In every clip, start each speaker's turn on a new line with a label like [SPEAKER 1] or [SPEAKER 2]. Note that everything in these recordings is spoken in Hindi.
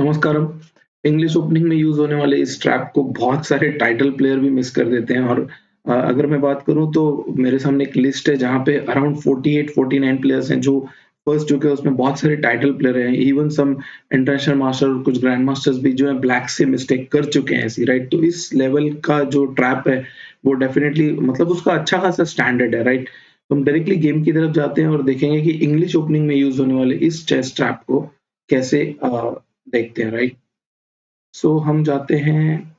[SPEAKER 1] नमस्कारम। इंग्लिश ओपनिंग में यूज़ होने वाले इस ट्रैप को बहुत सारे टाइटल प्लेयर भी मिस कर देते हैं और अगर मैं बात करूँ तो मेरे सामने एक लिस्ट है जहाँ पे अराउंड 48-49 प्लेयर्स हैं जो फर्स्ट चुके हैं, उसमें बहुत सारे टाइटल प्लेयर हैं, इवन सम इंटरनेशनल मास्टर और कुछ ग्रैंड मास्टर्स भी जो है ब्लैक से मिस्टेक कर चुके हैं ऐसी, राइट? तो इस लेवल का जो ट्रैप है वो डेफिनिटली मतलब उसका अच्छा खासा स्टैंडर्ड है, राइट? तो हम डायरेक्टली गेम की तरफ जाते हैं और देखेंगे कि इंग्लिश ओपनिंग में यूज़ होने वाले इस चेस ट्रैप को कैसे देखते हैं, राइट? सो हम जाते हैं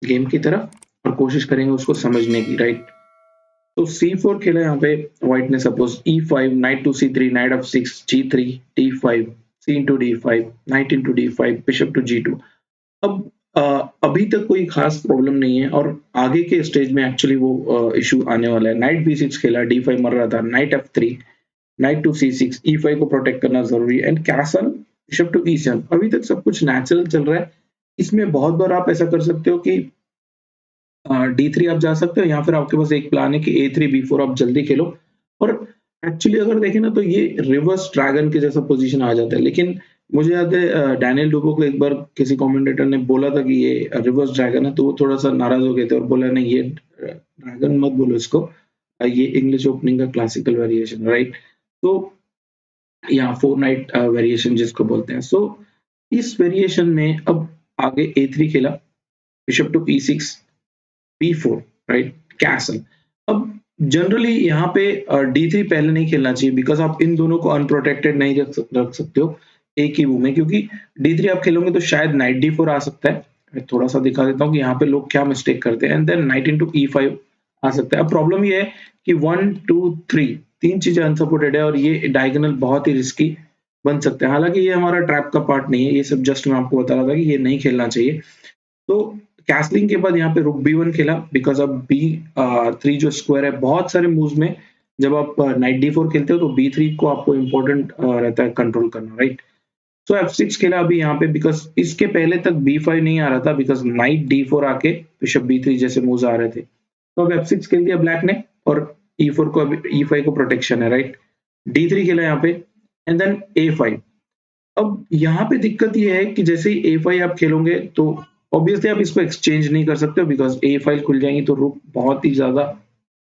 [SPEAKER 1] गेम की तरफ और कोशिश करेंगे उसको समझने की, राइट? तो C4 खेला यहाँ पे व्हाइट ने, suppose E5, knight to C3, knight F6, G3, D5, C into D5, knight into D5, bishop to G2। अब अभी तक कोई खास प्रॉब्लम नहीं है और आगे के स्टेज में एक्चुअली वो इशू आने वाला है। नाइट B6 खेला, D5 मर रहा था, night F3, night to C6, E5 को प्रोटेक्ट करना जरूरी है, and castle, bishop to E7। अभी तक सब कुछ नेचुरल चल रहा है। इसमें बहुत बार आप ऐसा कर सकते हो कि D3 आप जा सकते हो, या फिर आपके पास एक प्लान है कि A3 B4 आप जल्दी खेलो। और एक्चुअली अगर देखें ना तो ये रिवर्स ड्रैगन के जैसा पोजीशन आ जाता है, लेकिन मुझे याद है डैनियल डुबो को एक बार किसी कमेंटेटर ने बोला था कि ये रिवर्स ड्रैगन है, तो वो थोड़ा-सा नाराज़ हो गए थे और बोला नहीं, ये ड्रैगन मत बोलो इसको, ये इंग्लिश ओपनिंग का क्लासिकल वेरिएशन, राइट? तो या फोर नाइट वेरिएशन जिसको बोलते हैं। सो इस वेरिएशन में अब आगे A3 खेला, bishop to E6, B4, right? Castle. अब जनरली यहाँ पे D3 पहले नहीं खेलना चाहिए, बिकॉज़ आप इन दोनों को अनप्रोटेक्टेड नहीं रख सकते हो एक ही मूव में, क्योंकि D3 आप खेलोगे तो शायद नाइट D4 आ सकता है। मैं थोड़ा-सा दिखा देता हूँ कि यहाँ पे लोग क्या मिस्टेक करते हैं, and then knight into E5 आ सकता है। अब प्रॉब्लम ये है कि 1, 2, 3 3 चीज़ें अनसपोर्टेड है और ये डायगोनल बहुत ही रिस्की बन सकते हैं। हालाँकि ये हमारा ट्रैप का पार्ट नहीं है, ये सब जस्ट मैं आपको बता रहा था कि ये नहीं खेलना चाहिए। तो कैसलिंग के बाद यहाँ पे रुक B1 खेला, बिकॉज़ अब B3 जो स्क्वायर है, बहुत सारे मूव्स में जब आप नाइट D4 खेलते हो तो B3 को आपको इम्पोर्टेंट रहता है कंट्रोल करना, राइट? तो F6 खेला अभी यहाँ पे, बिकॉज़ इसके पहले तक B5 नहीं आ रहा था, बिकॉज़ नाइट D4 आके बिशप B3 जैसे मूव्स आ रहे थे। तो अब F6 खेल दिया ब्लैक ने और E4 को, अभी E5 को प्रोटेक्शन है, राइट? D3 खेला यहाँ पे, एंड देन A5। अब यहाँ पे दिक्कत ये है कि जैसे ही A5 आप खेलोगे तो ऑब्वियसली आप इसको एक्सचेंज नहीं कर सकते हो, बिकॉज़ A फाइल खुल जाएँगी तो रुक बहुत ही ज़्यादा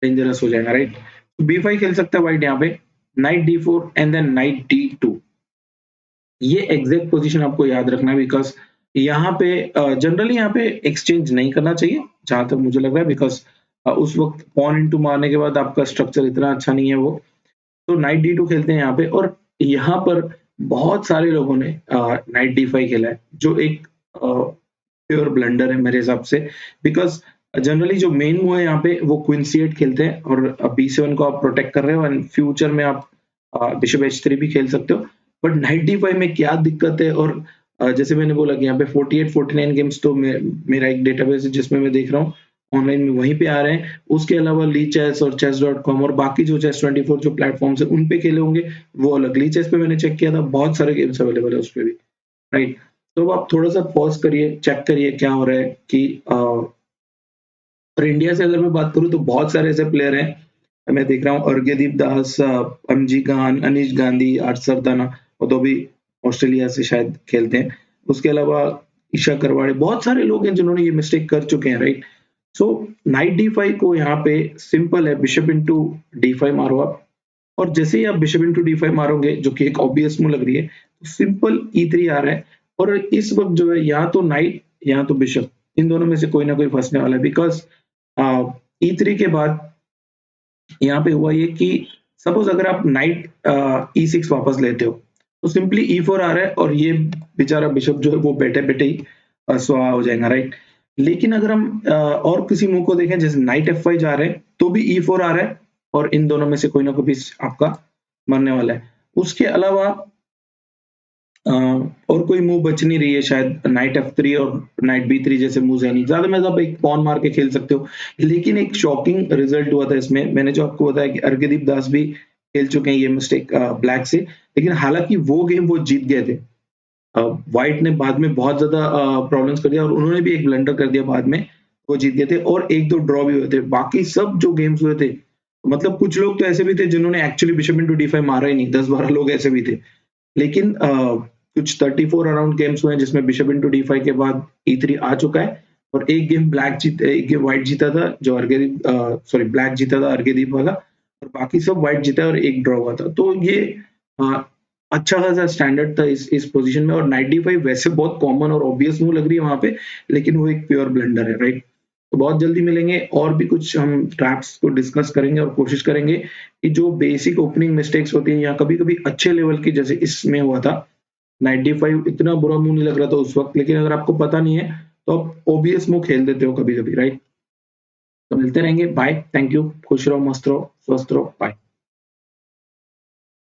[SPEAKER 1] डेंजरस हो जाएगा, राइट? B5 खेल सकता है व्हाइट यहाँ पे, night D4 and then night D2। ये एग्ज़ैक्ट पोज़ीशन आपको याद रखना है, बिकॉज़ यहाँ पे जनरली यहाँ पे एक्सचेंज नहीं करना चाहिए, जहाँ तक मुझे लग रहा है, बिकॉज़ उस वक़्त पॉन इंटू मारने के बाद आपका स्ट्रक्चर इतना अच्छा नहीं है वो। तो नाइट D2 खेलते हैं यहाँ पे, और यहाँ पर बहुत सारे लोगों ने नाइट D5 खेला है, जो एक प्योर ब्लंडर है मेरे हिसाब से, बिकॉज़ जनरली जो मेन मूव है यहाँ पे वो क्वीन C8 खेलते हैं और B7 को आप प्रोटेक्ट कर रहे हो, एंड फ्यूचर में आप बिशप H3 भी खेल सकते हो। बट नाइट D5 में क्या दिक्कत है, और जैसे मैंने बोला कि यहाँ पे 48-49 गेम्स तो मेरा एक डेटाबेस है जिसमें मैं देख रहा हूँ, ऑनलाइन में वहीं पे आ रहे हैं। उसके अलावा ली चेस और chess.com और बाकी जो chess24 जो प्लेटफ़ॉर्म्स हैं उन पे खेले होंगे, वो अलग। ली चेस पे मैंने चेक किया था, बहुत सारे गेम्स अवेलेबल है उसपे भी, राइट? तो अब आप थोड़ा-सा पॉज़ करिए, चेक करिए क्या हो रहा है कि और इंडिया से अगर मैं बात करूँ तो बहुत सारे ऐसे प्लेयर हैं, मैं देख रहा हूँ अर्घ्यदीप दास, एमजी खान, अनीश गांधी, आर्ट सरदाना, और तो भी ऑस्ट्रेलिया से शायद खेलते हैं। उसके अलावा ईशा करवाड़े, बहुत सारे लोग हैं जिन्होंने ये मिस्टेक कर चुके हैं, राइट? सो नाइट D5 को यहाँ पे सिंपल है, बिशप इंटू D5 मारो आप, और जैसे ही आप बिशप इंटू D5 मारोगे, जो कि एक ऑब्वियस मूव लग रही है, तो सिंपल E3 आ रहा है, और इस वक़्त जो है या तो नाइट या तो बिशप, इन दोनों में से कोई ना कोई फँसने वाला है, बिकॉज़ E3 के बाद यहाँ पे हुआ ये कि सपोज़ अगर आप नाइट E6 वापस लेते हो, तो सिंपली E4 आ रहा है और ये बेचारा बिशप जो है वो बैठे-बैठे ही स्वाहा हो जाएगा, राइट? लेकिन अगर हम और किसी मूव को देखें, जैसे नाइट F5 जा रहे हैं, तो भी E4 आ रहा है और इन दोनों में से कोई ना कोई पीस आपका मरने वाला है। उसके अलावा और कोई मूव बच नहीं रही है, शायद नाइट F3 और नाइट B3 जैसे मूव्स है नहीं। ज़्यादा में ज़्यादा एक पॉन मार के खेल सकते हो। लेकिन एक शॉकिंग रिज़ल्ट हुआ था इसमें, मैंने जो आपको बताया कि अर्घ्यदीप दास भी खेल चुके हैं ये मिस्टेक ब्लैक से, लेकिन हालाँकि वो गेम वो जीत गए थे। व्हाइट ने बाद में बहुत ज़्यादा प्रॉब्लम्स कर दिया और उन्होंने भी एक ब्लंडर कर दिया बाद में, वो जीत गए थे, और 1-2 ड्रॉ भी हुए थे। बाकी सब जो गेम्स हुए थे, मतलब कुछ लोग तो ऐसे भी थे जिन्होंने एक्चुअली बिशप इंटू D5 मारा ही नहीं, 10-12 लोग ऐसे भी थे। लेकिन कुछ 34 अराउंड गेम्स हुए हैं जिसमें बिशप इंटू d5 के बाद e3 आ चुका है और एक गेम व्हाइट जीता था जो ब्लैक जीता था अर्गेदीप वाला और बाकी सब व्हाइट जीता है और एक ड्रॉ हुआ था। तो ये अच्छा खासा स्टैंडर्ड था इस पोजीशन में और नाइट d5 वैसे बहुत कॉमन और ऑब्वियस मूव लग रही है वहां पे, लेकिन वो एक प्योर ब्लंडर है, राइट। तो बहुत जल्दी मिलेंगे और भी कुछ हम ट्रैप्स को डिस्कस करेंगे और कोशिश करेंगे कि जो बेसिक ओपनिंग मिस्टेक्स होती हैं या कभी-कभी अच्छे लेवल की जैसे इसमें हुआ था 95 इतना बुरा मुंह नहीं लग रहा था उस वक्त, लेकिन अगर आपको पता नहीं है तो आप ओबीएस मुंह खेल देते हो कभी-कभी, राइट। तो मिलते रहेंगे, बाय, थैंक यू, खुश रहो, मस्त रहो, स्वस्थ रहो, बाय।